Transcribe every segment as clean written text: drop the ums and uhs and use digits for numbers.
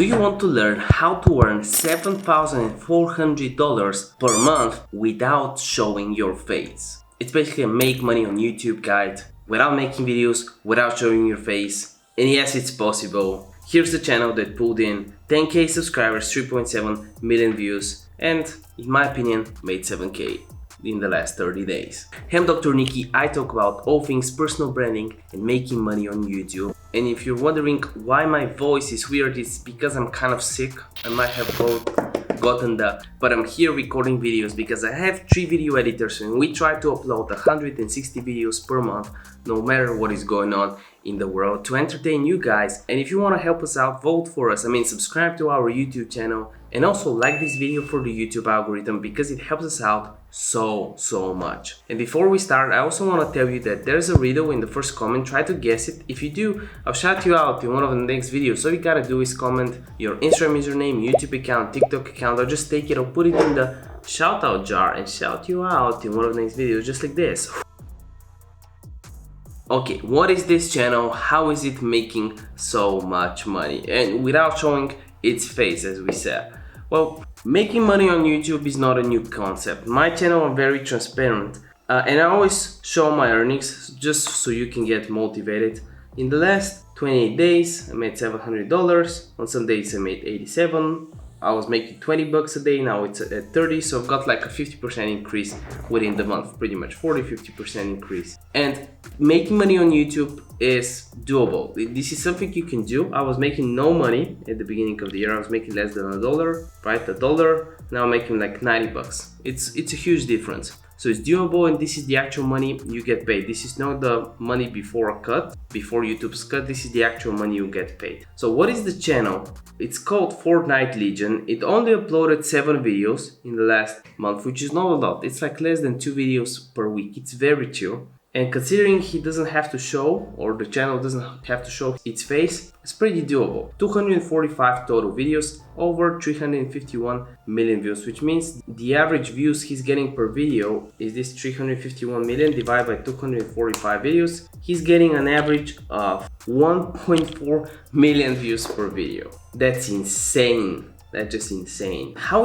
Do you want to learn how to earn $7,400 per month without showing your face? It's basically a make money on YouTube guide without making videos, without showing your face. And yes, it's possible. Here's the channel that pulled in 10k subscribers, 3.7 million views, and in my opinion, made 7k in the last 30 days. Hey, I'm Dr. Niki. I talk about all things personal branding and making money on YouTube. And if you're wondering why my voice is weird, it's because I'm kind of sick. I might have gotten that, but I'm here recording videos because I have 3 video editors and we try to upload 160 videos per month, no matter what is going on in the world, to entertain you guys. And if you want to help us out, vote for us. Subscribe to our YouTube channel and also like this video for the YouTube algorithm because it helps us out so much. And before we start, I also want to tell you that there's a riddle in the first comment. Try to guess it. If you do, I'll shout you out in one of the next videos. So all you gotta do is comment your Instagram username, YouTube account, TikTok account. I'll just take it, I'll put it in the shout out jar and shout you out in one of the next videos, just like this. Okay, what is this channel? How is it making so much money? And without showing its face, as we said. Well, making money on YouTube is not a new concept. My channel, I'm very transparent and I always show my earnings just so you can get motivated. In the last 28 days, I made $700. On some days I made 87. I was making 20 bucks a day, now it's at 30, so I've got like a 50% increase within the month, pretty much 40-50% increase. And making money on YouTube is doable. This is something you can do. I was making no money at the beginning of the year. I was making less than $1, right? $1. Now I'm making like 90 bucks. It's a huge difference. So it's doable, and this is the actual money you get paid. This is not the money before a cut, before YouTube's cut. This is the actual money you get paid. So what is the channel? It's called Fortnite Legion. It only uploaded 7 videos in the last month, which is not a lot. It's like less than 2 videos per week. It's very chill. And considering he doesn't have to show, or the channel doesn't have to show its face, it's pretty doable. 245 total videos, over 351 million views, which means the average views he's getting per video is this 351 million divided by 245 videos. He's getting an average of 1.4 million views per video. That's insane. That's just insane. How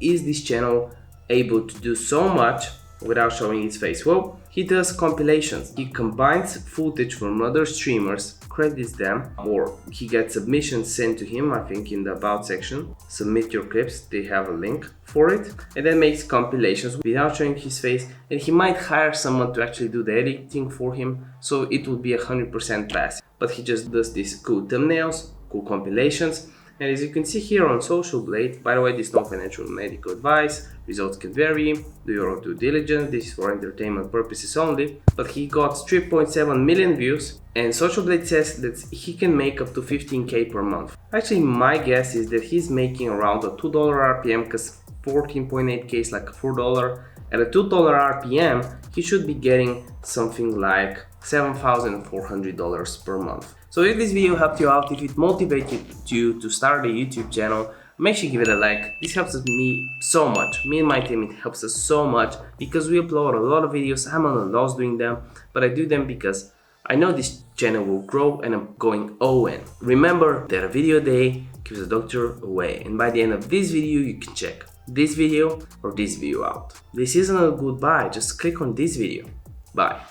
is this channel able to do so much without showing his face? Well, he does compilations. He combines footage from other streamers, credits them, or he gets submissions sent to him, I think in the about section. Submit your clips, they have a link for it, and then makes compilations without showing his face. And he might hire someone to actually do the editing for him, so it would be 100% passive. But he just does these cool thumbnails, cool compilations. And as you can see here on Social Blade, by the way, this is no financial medical advice, results can vary, do your own due diligence, this is for entertainment purposes only, but he got 3.7 million views, and Social Blade says that he can make up to 15k per month. Actually, my guess is that he's making around a $2 RPM, because 14.8k is like a $4. At a $2 RPM, he should be getting something like $7,400 per month. So if this video helped you out, if it motivated you to start a YouTube channel, make sure you give it a like. This helps me so much. Me and my team, it helps us so much because we upload a lot of videos. I'm on a loss doing them, but I do them because I know this channel will grow and I'm going all in. Remember that a video a day keeps a doctor away. And by the end of this video, you can check this video or this video out. This isn't a goodbye, just click on this video. Bye.